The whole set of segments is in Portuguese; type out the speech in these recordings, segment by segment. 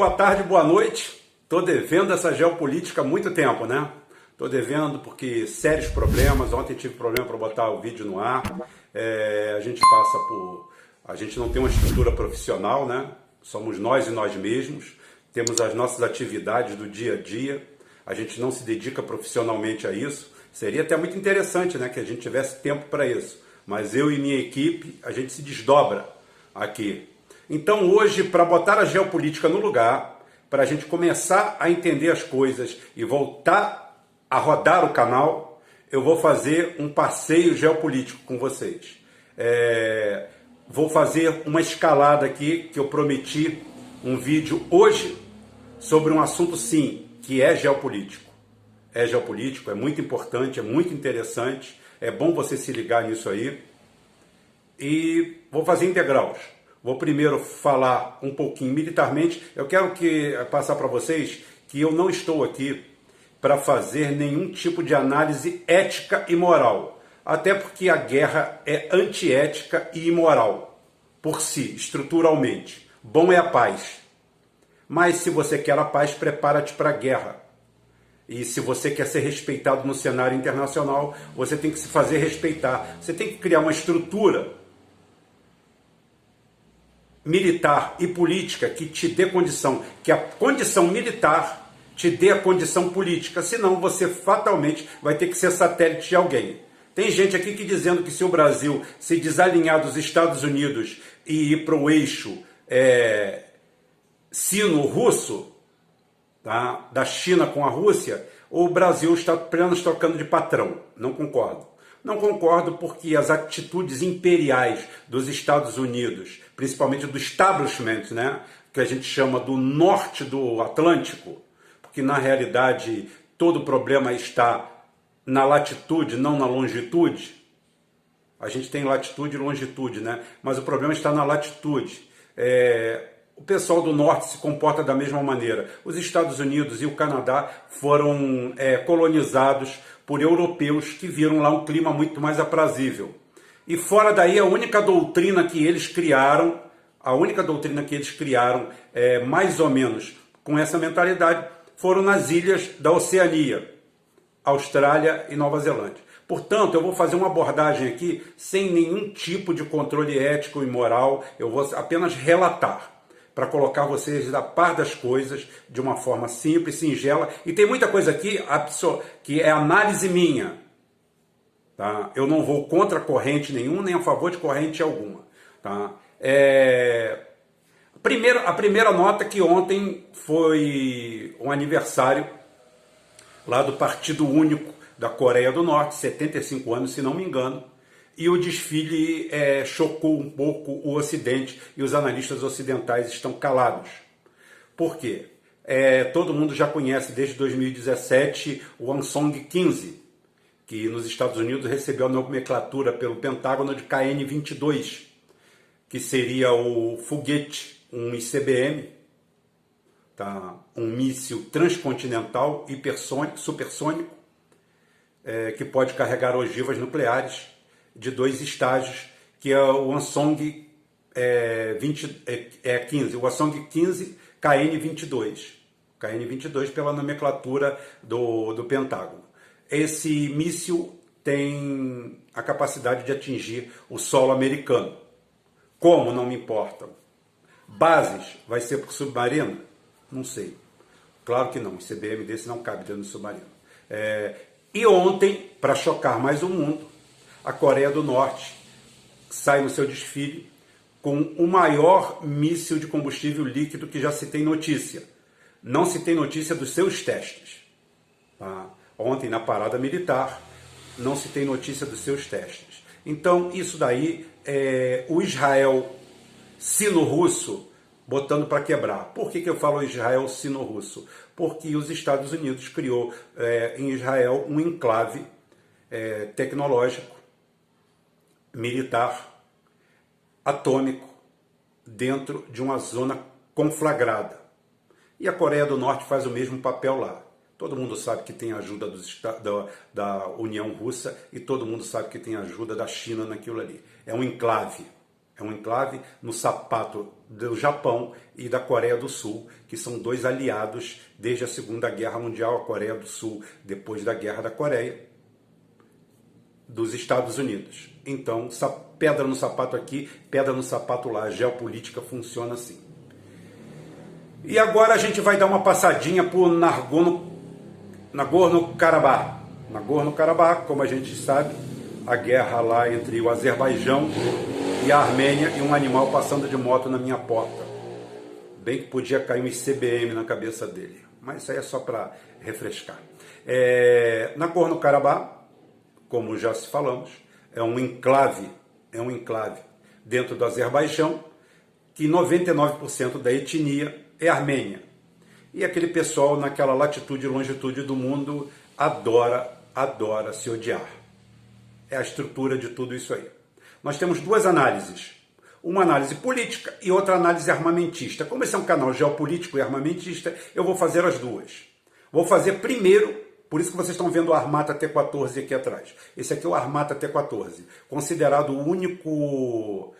boa tarde, boa noite. Estou devendo essa geopolítica há muito tempo, né? Estou devendo porque sérios problemas. Ontem tive problema para botar o vídeo no ar. A gente não tem uma estrutura profissional, né? Somos nós e nós mesmos. Temos as nossas atividades do dia a dia. A gente não se dedica profissionalmente a isso. Seria até muito interessante, né, que a gente tivesse tempo para isso. Mas eu e minha equipe, a gente se desdobra aqui. Então hoje, para botar a geopolítica no lugar, para a gente começar a entender as coisas e voltar a rodar o canal, eu vou fazer um passeio geopolítico com vocês. Vou fazer uma escalada aqui, que eu prometi um vídeo hoje sobre um assunto, sim, que é geopolítico. É geopolítico, é muito importante, é muito interessante, é bom você se ligar nisso aí. E vou fazer integrais. Vou primeiro falar um pouquinho militarmente. Eu quero passar para vocês que eu não estou aqui para fazer nenhum tipo de análise ética e moral. Até porque a guerra é antiética e imoral, por si, estruturalmente. Bom é a paz. Mas se você quer a paz, prepara-te para a guerra. E se você quer ser respeitado no cenário internacional, você tem que se fazer respeitar. Você tem que criar uma estrutura militar e política que te dê condição, que a condição militar te dê a condição política, senão você fatalmente vai ter que ser satélite de alguém. Tem gente aqui que dizendo que se o Brasil se desalinhar dos Estados Unidos e ir para o eixo sino-russo, tá, da China com a Rússia, o Brasil está apenas trocando de patrão. Não concordo. Não concordo porque as atitudes imperiais dos Estados Unidos, principalmente do establishment, né, que a gente chama do norte do Atlântico, porque na realidade todo o problema está na latitude, não na longitude. A gente tem latitude e longitude, né? Mas o problema está na latitude. O pessoal do norte se comporta da mesma maneira. Os Estados Unidos e o Canadá foram colonizados por europeus que viram lá um clima muito mais aprazível. E fora daí, a única doutrina que eles criaram, mais ou menos com essa mentalidade, foram nas ilhas da Oceania, Austrália e Nova Zelândia. Portanto, eu vou fazer uma abordagem aqui sem nenhum tipo de controle ético e moral, eu vou apenas relatar, para colocar vocês a par das coisas de uma forma simples, singela. E tem muita coisa aqui que é análise minha. Tá? Eu não vou contra corrente nenhuma, nem a favor de corrente alguma. Tá? A primeira nota que ontem foi um aniversário lá do Partido Único da Coreia do Norte, 75 anos, se não me engano. E o desfile chocou um pouco o Ocidente e os analistas ocidentais estão calados. Por quê? Todo mundo já conhece desde 2017 o Hwasong 15, que nos Estados Unidos recebeu a nomenclatura pelo Pentágono de KN-22, que seria o foguete, um ICBM, tá? Um míssil transcontinental supersônico, que pode carregar ogivas nucleares de 2 estágios, que é o Hwasong 15, o Hwasong 15 KN-22. KN-22 pela nomenclatura do Pentágono. Esse míssil tem a capacidade de atingir o solo americano. Como? Não me importa. Bases? Vai ser por submarino? Não sei. Claro que não. O CBM desse não cabe dentro do submarino. E ontem, para chocar mais o mundo, a Coreia do Norte sai no seu desfile com o maior míssil de combustível líquido que já se tem notícia. Não se tem notícia dos seus testes. Tá? Ontem, na parada militar, não se tem notícia dos seus testes. Então, isso daí é o Israel sino-russo botando para quebrar. Por que eu falo Israel sino-russo? Porque os Estados Unidos criou em Israel um enclave tecnológico, militar, atômico, dentro de uma zona conflagrada. E a Coreia do Norte faz o mesmo papel lá. Todo mundo sabe que tem ajuda da União Russa e todo mundo sabe que tem ajuda da China naquilo ali. É um enclave. É um enclave no sapato do Japão e da Coreia do Sul, que são dois aliados desde a Segunda Guerra Mundial, a Coreia do Sul, depois da Guerra da Coreia, dos Estados Unidos. Então, pedra no sapato aqui, pedra no sapato lá. A geopolítica funciona assim. E agora a gente vai dar uma passadinha por Nagorno-Karabakh. Nagorno-Karabakh, como a gente sabe, a guerra lá entre o Azerbaijão e a Armênia, e um animal passando de moto na minha porta. Bem que podia cair um ICBM na cabeça dele. Mas isso aí é só para refrescar. Nagorno-Karabakh, como já se falamos, é um enclave dentro do Azerbaijão, que 99% da etnia é armênia. E aquele pessoal naquela latitude e longitude do mundo adora se odiar. É a estrutura de tudo isso aí. Nós temos duas análises. Uma análise política e outra análise armamentista. Como esse é um canal geopolítico e armamentista, eu vou fazer as duas. Vou fazer primeiro, por isso que vocês estão vendo o Armata T-14 aqui atrás. Esse aqui é o Armata T-14, considerado o único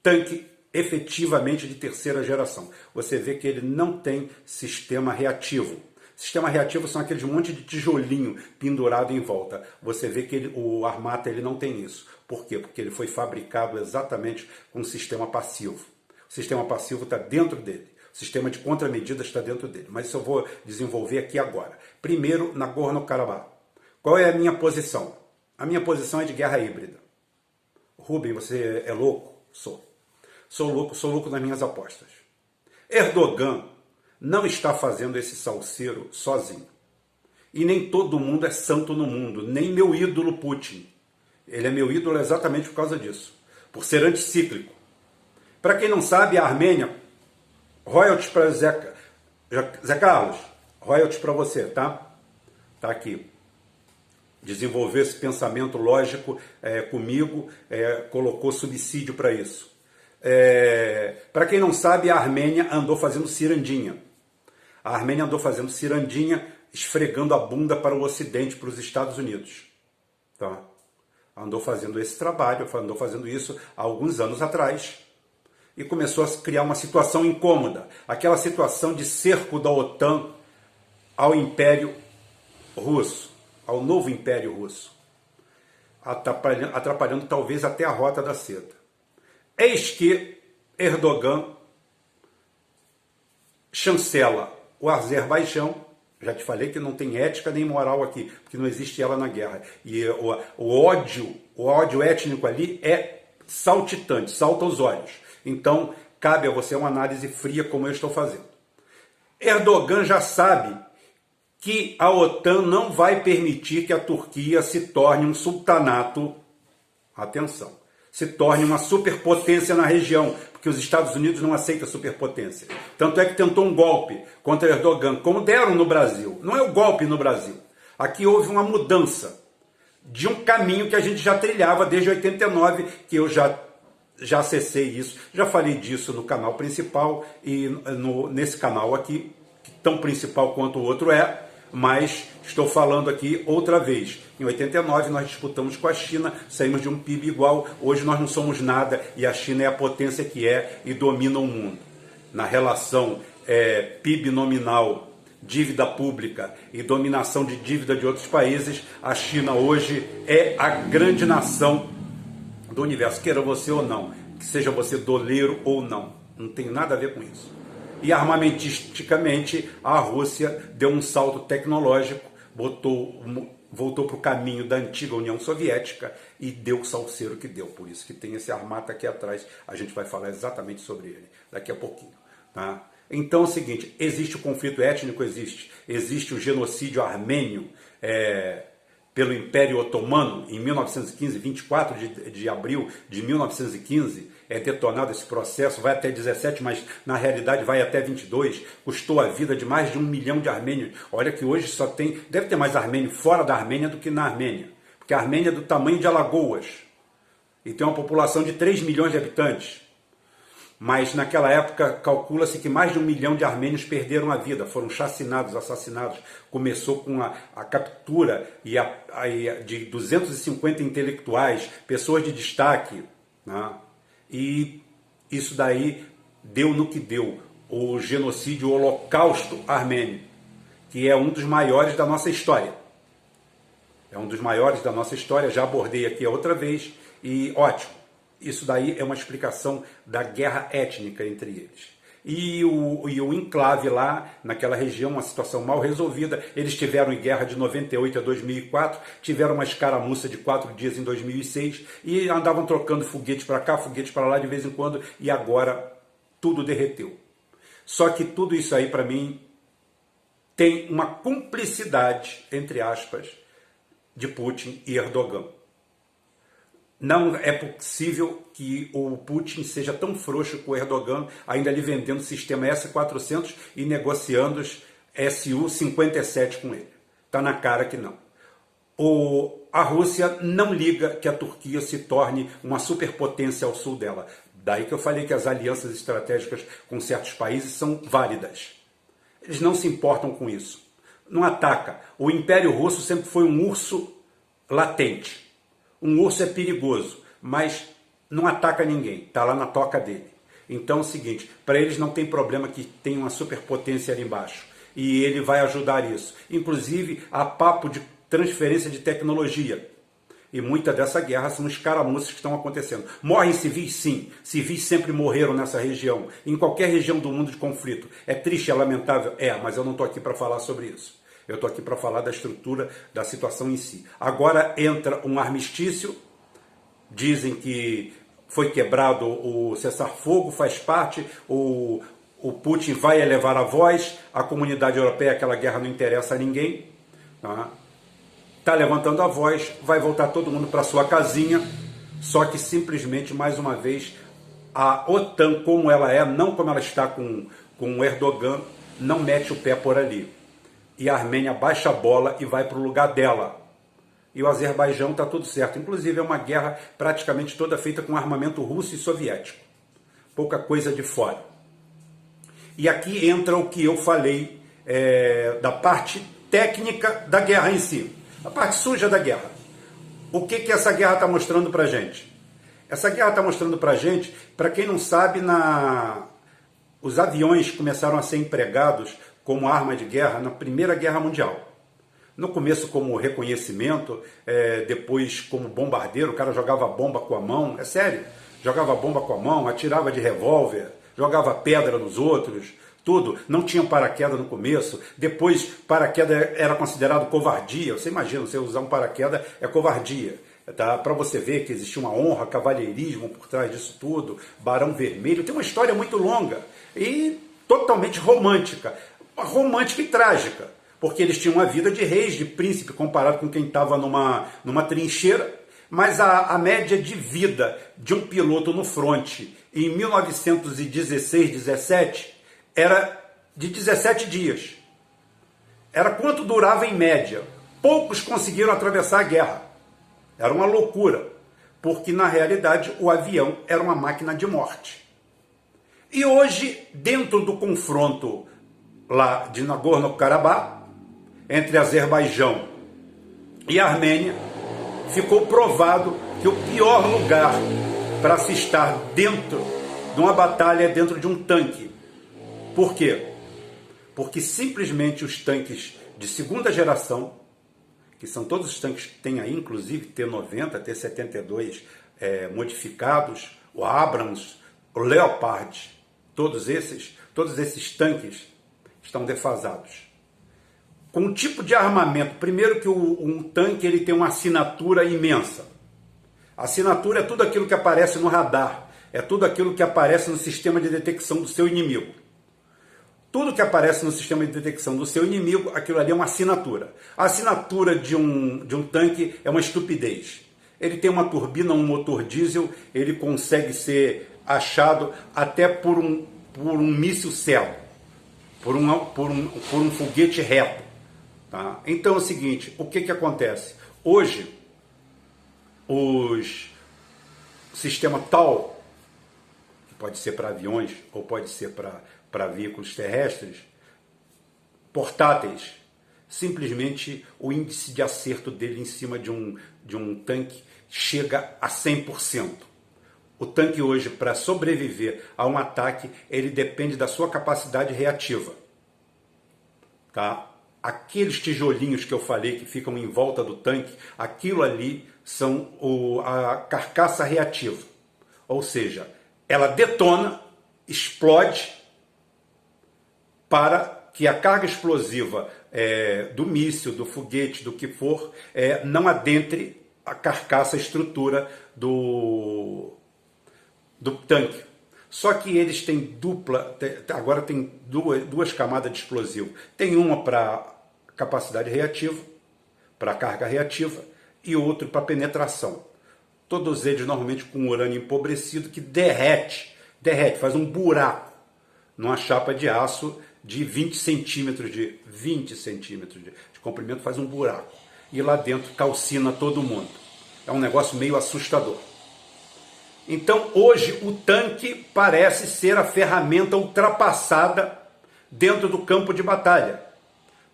tanque efetivamente de terceira geração. Você vê que ele não tem sistema reativo. Sistema reativo são aqueles monte de tijolinho pendurado em volta. Você vê que o Armata ele não tem isso. Por quê? Porque ele foi fabricado exatamente com um sistema passivo. O sistema passivo está dentro dele. O sistema de contramedidas está dentro dele. Mas isso eu vou desenvolver aqui agora. Primeiro, Nagorno-Karabakh. Qual é a minha posição? A minha posição é de guerra híbrida. Rubem, você é louco? Sou. Sou louco nas minhas apostas. Erdogan não está fazendo esse salseiro sozinho. E nem todo mundo é santo no mundo, nem meu ídolo Putin. Ele é meu ídolo exatamente por causa disso, por ser anticíclico. Para quem não sabe, a Armênia, royalties para Zé Carlos, royalties para você, tá? Tá aqui. Desenvolveu esse pensamento lógico comigo, colocou subsídio para isso. Para quem não sabe, a Armênia andou fazendo cirandinha. A Armênia andou fazendo cirandinha, esfregando a bunda para o Ocidente, para os Estados Unidos. Tá? Andou fazendo esse trabalho, andou fazendo isso há alguns anos atrás. E começou a criar uma situação incômoda. Aquela situação de cerco da OTAN ao Império Russo, ao novo Império Russo. Atrapalhando talvez até a Rota da Seda. Eis que Erdogan chancela o Azerbaijão. Já te falei que não tem ética nem moral aqui, porque não existe ela na guerra. E o ódio étnico ali é saltitante, salta aos olhos. Então, cabe a você uma análise fria como eu estou fazendo. Erdogan já sabe que a OTAN não vai permitir que a Turquia se torne um sultanato, atenção, se torne uma superpotência na região, porque os Estados Unidos não aceitam superpotência. Tanto é que tentou um golpe contra Erdogan, como deram no Brasil. Não é o golpe no Brasil. Aqui houve uma mudança de um caminho que a gente já trilhava desde 89, que eu já acessei isso, já falei disso no canal principal e nesse canal aqui, tão principal quanto o outro mas estou falando aqui outra vez. Em 89 nós disputamos com a China, saímos de um PIB igual, hoje nós não somos nada e a China é a potência que é e domina o mundo. Na relação PIB nominal, dívida pública e dominação de dívida de outros países, a China hoje é a grande nação do universo, queira você ou não, que seja você doleiro ou não tem nada a ver com isso. E armamentisticamente a Rússia deu um salto tecnológico, voltou para o caminho da antiga União Soviética e deu o salseiro que deu. Por isso que tem esse Armata aqui atrás, a gente vai falar exatamente sobre ele daqui a pouquinho. Tá? Então é o seguinte, existe o conflito étnico? Existe o genocídio armênio pelo Império Otomano em 1915, 24 de abril de 1915, é detonado esse processo, vai até 17, mas na realidade vai até 22, custou a vida de mais de 1 milhão de armênios. Olha que hoje deve ter mais armênio fora da Armênia do que na Armênia, porque a Armênia é do tamanho de Alagoas, e tem uma população de 3 milhões de habitantes. Mas naquela época calcula-se que mais de 1 milhão de armênios perderam a vida, foram chacinados, assassinados. Começou com a captura de 250 intelectuais, pessoas de destaque, né? E isso daí deu no que deu, o genocídio, o Holocausto Armênio, que é um dos maiores da nossa história. É um dos maiores da nossa história, já abordei aqui a outra vez, e ótimo, isso daí é uma explicação da guerra étnica entre eles. E o enclave lá, naquela região, uma situação mal resolvida. Eles tiveram em guerra de 98 a 2004, tiveram uma escaramuça de 4 dias em 2006 e andavam trocando foguete para cá, foguete para lá de vez em quando, e agora tudo derreteu. Só que tudo isso aí, para mim, tem uma cumplicidade, entre aspas, de Putin e Erdogan. Não é possível que o Putin seja tão frouxo com o Erdogan, ainda lhe vendendo o sistema S-400 e negociando os Su-57 com ele. Está na cara que não. A Rússia não liga que a Turquia se torne uma superpotência ao sul dela. Daí que eu falei que as alianças estratégicas com certos países são válidas. Eles não se importam com isso. Não ataca. O Império Russo sempre foi um urso latente. Um urso é perigoso, mas não ataca ninguém, está lá na toca dele. Então é o seguinte, para eles não tem problema que tenha uma superpotência ali embaixo. E ele vai ajudar isso. Inclusive, há papo de transferência de tecnologia. E muita dessa guerra são escaramuças que estão acontecendo. Morrem civis? Sim. Civis sempre morreram nessa região. Em qualquer região do mundo de conflito. É triste, é lamentável? É, mas eu não estou aqui para falar sobre isso. Eu estou aqui para falar da estrutura, da situação em si. Agora entra um armistício, dizem que foi quebrado o cessar-fogo, faz parte, o Putin vai elevar a voz, a comunidade europeia, aquela guerra não interessa a ninguém, tá levantando a voz, vai voltar todo mundo para sua casinha, só que simplesmente, mais uma vez, a OTAN, como ela é, não como ela está com o Erdogan, não mete o pé por ali. E a Armênia baixa a bola e vai para o lugar dela. E o Azerbaijão está tudo certo. Inclusive é uma guerra praticamente toda feita com armamento russo e soviético. Pouca coisa de fora. E aqui entra o que eu falei da parte técnica da guerra em si. A parte suja da guerra. O que essa guerra está mostrando para a gente? Essa guerra está mostrando para a gente, para quem não sabe, os aviões começaram a ser empregados como arma de guerra na Primeira Guerra Mundial. No começo como reconhecimento, depois como bombardeiro, o cara jogava bomba com a mão, é sério, jogava bomba com a mão, atirava de revólver, jogava pedra nos outros, tudo. Não tinha paraquedas no começo, depois paraquedas era considerado covardia. Você imagina, você usar um paraquedas é covardia. Tá? Para você ver que existia uma honra, cavalheirismo por trás disso tudo, Barão Vermelho, tem uma história muito longa e totalmente romântica e trágica, porque eles tinham uma vida de reis, de príncipe, comparado com quem estava numa trincheira, mas a média de vida de um piloto no fronte em 1916, 17, era de 17 dias. Era quanto durava em média. Poucos conseguiram atravessar a guerra. Era uma loucura, porque na realidade o avião era uma máquina de morte. E hoje, dentro do confronto lá de Nagorno-Karabakh, entre Azerbaijão e Armênia, ficou provado que o pior lugar para se estar dentro de uma batalha é dentro de um tanque. Por quê? Porque simplesmente os tanques de segunda geração, que são todos os tanques que tem aí, inclusive T-90, T-72 modificados, o Abrams, o Leopard, todos esses tanques estão defasados. Com um tipo de armamento, primeiro que um tanque ele tem uma assinatura imensa. A assinatura é tudo aquilo que aparece no radar, é tudo aquilo que aparece no sistema de detecção do seu inimigo. Tudo que aparece no sistema de detecção do seu inimigo, aquilo ali é uma assinatura. A assinatura de um tanque é uma estupidez. Ele tem uma turbina, um motor diesel, ele consegue ser achado até por um míssil cego, por um foguete reto. Tá? Então é o seguinte, o que acontece? Hoje, o sistema TAL, que pode ser para aviões ou pode ser para veículos terrestres, portáteis, simplesmente o índice de acerto dele em cima de um tanque chega a 100%. O tanque hoje, para sobreviver a um ataque, ele depende da sua capacidade reativa. Tá? Aqueles tijolinhos que eu falei que ficam em volta do tanque, aquilo ali são a carcaça reativa. Ou seja, ela detona, explode para que a carga explosiva do míssil, do foguete, do que for, não adentre a carcaça, a estrutura do tanque. Só que eles têm agora tem duas camadas de explosivo. Tem uma para capacidade reativa, para carga reativa, e outro para penetração. Todos eles normalmente com urânio empobrecido que derrete, faz um buraco numa chapa de aço de 20 centímetros de comprimento, faz um buraco. E lá dentro calcina todo mundo. É um negócio meio assustador. Então, hoje, o tanque parece ser a ferramenta ultrapassada dentro do campo de batalha.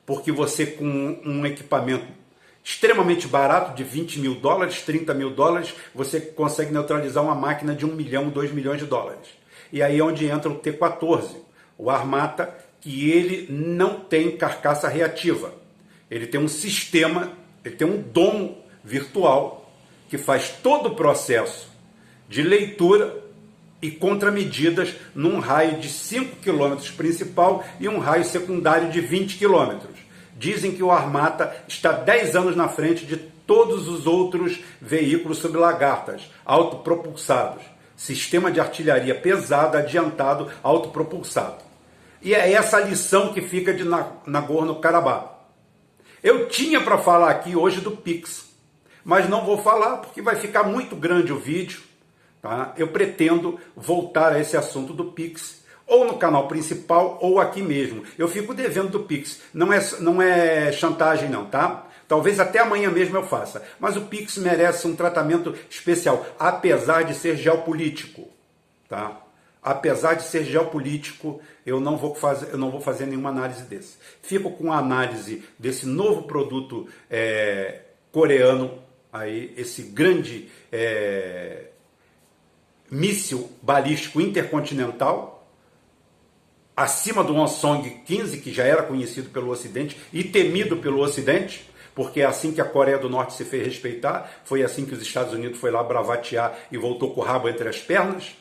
Porque você, com um equipamento extremamente barato, de 20 mil dólares, 30 mil dólares, você consegue neutralizar uma máquina de 1 milhão, 2 milhões de dólares. E aí é onde entra o T-14, o Armata, que ele não tem carcaça reativa. Ele tem um sistema, ele tem um domo virtual que faz todo o processo de leitura e contramedidas num raio de 5 km principal e um raio secundário de 20 km. Dizem que o Armata está 10 anos na frente de todos os outros veículos sob lagartas, autopropulsados. Sistema de artilharia pesada, adiantado, autopropulsado. E é essa a lição que fica de Nagorno-Karabakh. Eu tinha para falar aqui hoje do Pix, mas não vou falar porque vai ficar muito grande o vídeo. Tá? Eu pretendo voltar a esse assunto do Pix, ou no canal principal, ou aqui mesmo. Eu fico devendo do Pix. Não é chantagem não, tá? Talvez até amanhã mesmo eu faça. Mas o Pix merece um tratamento especial, apesar de ser geopolítico. Tá? Apesar de ser geopolítico, eu não vou fazer nenhuma análise desse. Fico com a análise desse novo produto coreano, aí, esse grande míssil balístico intercontinental, acima do Hwasong-15, que já era conhecido pelo Ocidente e temido pelo Ocidente, porque é assim que a Coreia do Norte se fez respeitar, foi assim que os Estados Unidos foi lá bravatear e voltou com o rabo entre as pernas,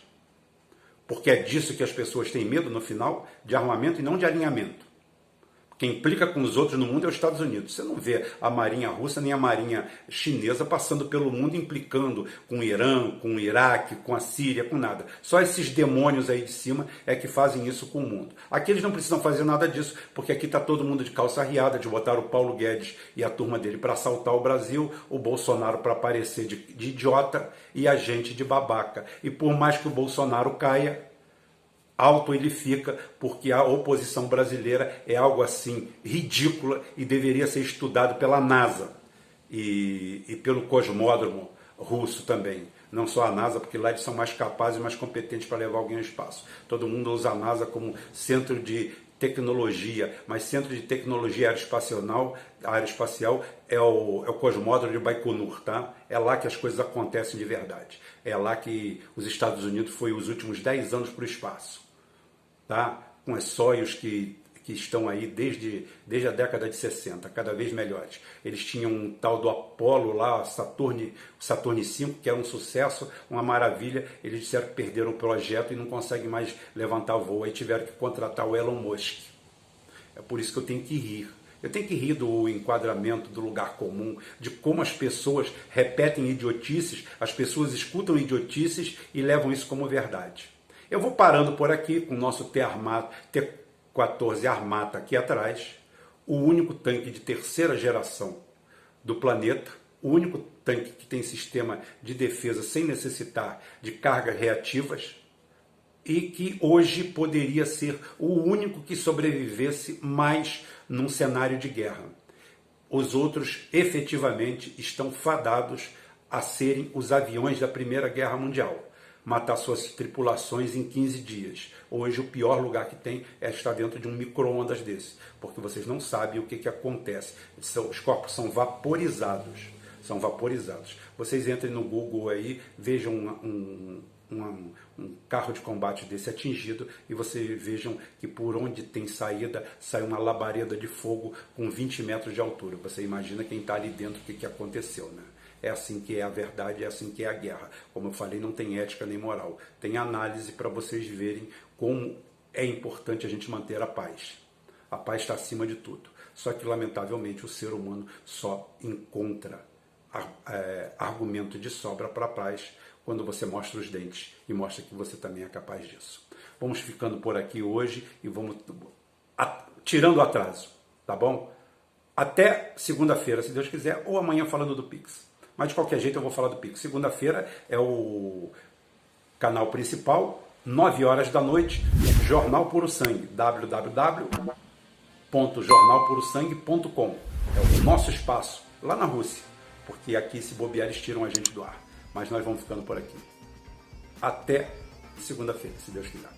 porque é disso que as pessoas têm medo no final, de armamento e não de alinhamento. Quem implica com os outros no mundo é os Estados Unidos. Você não vê a marinha russa nem a marinha chinesa passando pelo mundo implicando com o Irã, com o Iraque, com a Síria, com nada. Só esses demônios aí de cima é que fazem isso com o mundo. Aqui eles não precisam fazer nada disso, porque aqui está todo mundo de calça arriada, de botar o Paulo Guedes e a turma dele para assaltar o Brasil, o Bolsonaro para aparecer de idiota e a gente de babaca. E por mais que o Bolsonaro caia, alto ele fica, porque a oposição brasileira é algo assim ridícula e deveria ser estudado pela NASA e pelo cosmódromo russo também. Não só a NASA, porque lá eles são mais capazes e mais competentes para levar alguém ao espaço. Todo mundo usa a NASA como centro de tecnologia, mas centro de tecnologia aeroespacial é o cosmódromo de Baikonur, tá? É lá que as coisas acontecem de verdade. É lá que os Estados Unidos foi os últimos 10 anos para o espaço. Tá? Com as Soyuz que estão aí desde a década de 60, cada vez melhores. Eles tinham um tal do Apollo lá, Saturn V, que era um sucesso, uma maravilha. Eles disseram que perderam o projeto e não conseguem mais levantar voo. Aí tiveram que contratar o Elon Musk. É por isso que eu tenho que rir. Eu tenho que rir do enquadramento, do lugar comum, de como as pessoas repetem idiotices, as pessoas escutam idiotices e levam isso como verdade. Eu vou parando por aqui com o nosso T-14 Armata aqui atrás, o único tanque de terceira geração do planeta, o único tanque que tem sistema de defesa sem necessitar de cargas reativas e que hoje poderia ser o único que sobrevivesse mais num cenário de guerra. Os outros efetivamente estão fadados a serem os aviões da Primeira Guerra Mundial. Matar suas tripulações em 15 dias. Hoje o pior lugar que tem é estar dentro de um micro-ondas desse, porque vocês não sabem o que acontece. Os corpos são vaporizados. Vocês entrem no Google aí, vejam um carro de combate desse atingido e vocês vejam que por onde tem saída, sai uma labareda de fogo com 20 metros de altura. Você imagina quem está ali dentro, o que aconteceu, né? É assim que é a verdade, é assim que é a guerra. Como eu falei, não tem ética nem moral. Tem análise para vocês verem como é importante a gente manter a paz. A paz está acima de tudo. Só que, lamentavelmente, o ser humano só encontra argumento de sobra para a paz quando você mostra os dentes e mostra que você também é capaz disso. Vamos ficando por aqui hoje e vamos tirando o atraso, tá bom? Até segunda-feira, se Deus quiser, ou amanhã falando do Pix. Mas de qualquer jeito eu vou falar do Pix. Segunda-feira é o canal principal, 9 horas da noite, Jornal Puro Sangue, www.jornalpurosangue.com. É o nosso espaço lá na Rússia, porque aqui, se bobear, eles tiram a gente do ar. Mas nós vamos ficando por aqui. Até segunda-feira, se Deus quiser.